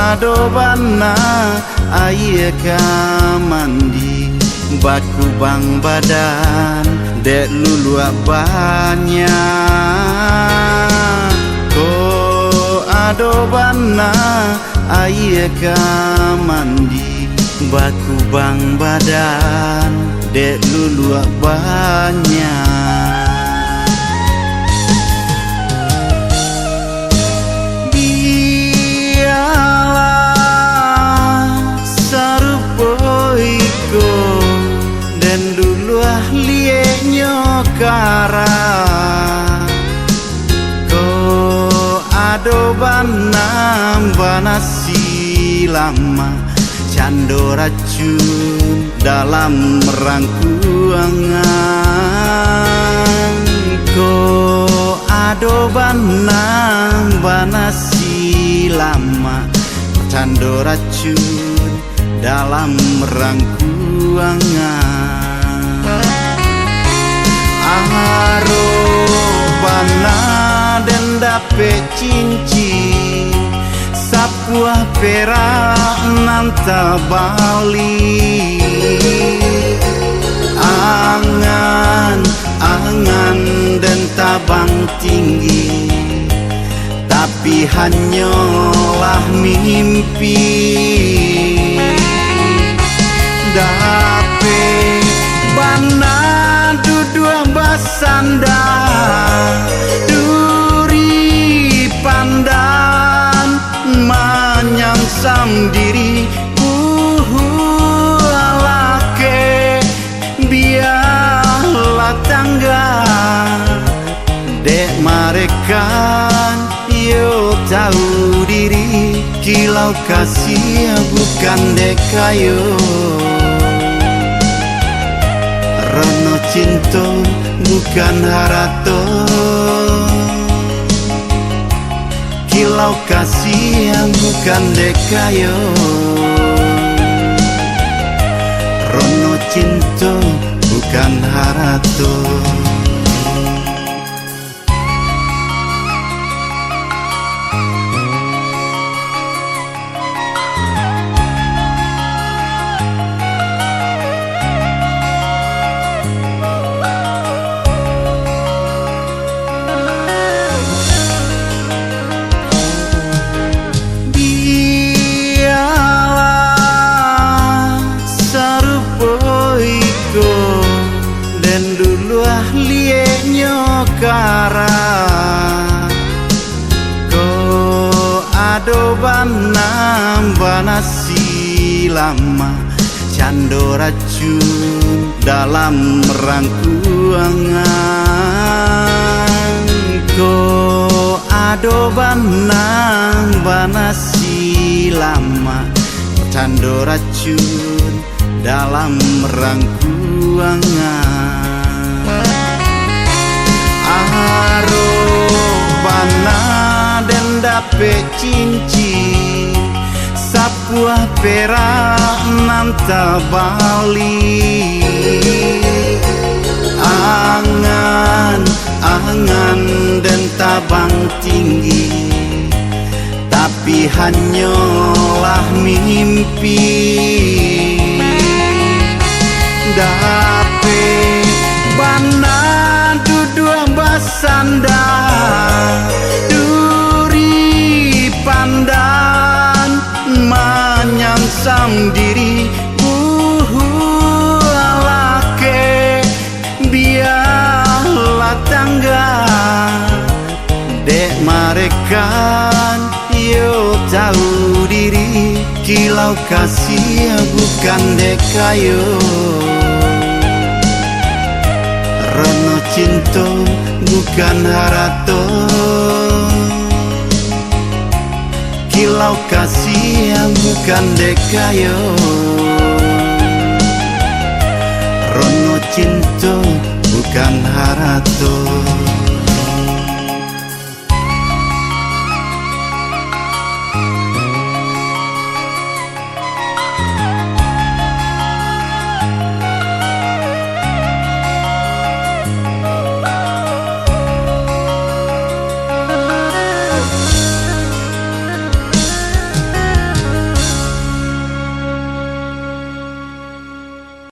adobana aye ka mandi baku bang badan dek luluak banyak ko adobana aye ka mandi baku bang badan dek luluak banyak kara ko adobana bana silama cando racun dalam rangkuangan ko adobana bana silama cando racun dalam rangkuangan arobana dan dape cincin sapuah perak nanta bali angan dan tabang tinggi tapi hanyalah mimpi dape bana dua basanda duri pandan menyangsam diri alake biarlah tangga dek mereka yo tahu diri kilau kasih bukan dek kayo rono cinta bukan harato kilau kasih yang bukan dekayo rono cinta bukan harato kara ko adobana bana silama cando racun dalam rangkuangan ko adobana bana silama cando racun dalam rangkuangan arobana dan dape cincin sapuah perak nanta bali angan dan tabang tinggi tapi hanyalah mimpi dape bana dua basanda duri pandan menyangsam diri alake biarlah tangga dek mereka yo tahu diri kilau kasih bukan dek kayo rono cinta bukan harato kilau kasih yang bukan dekayo rono cinta bukan harato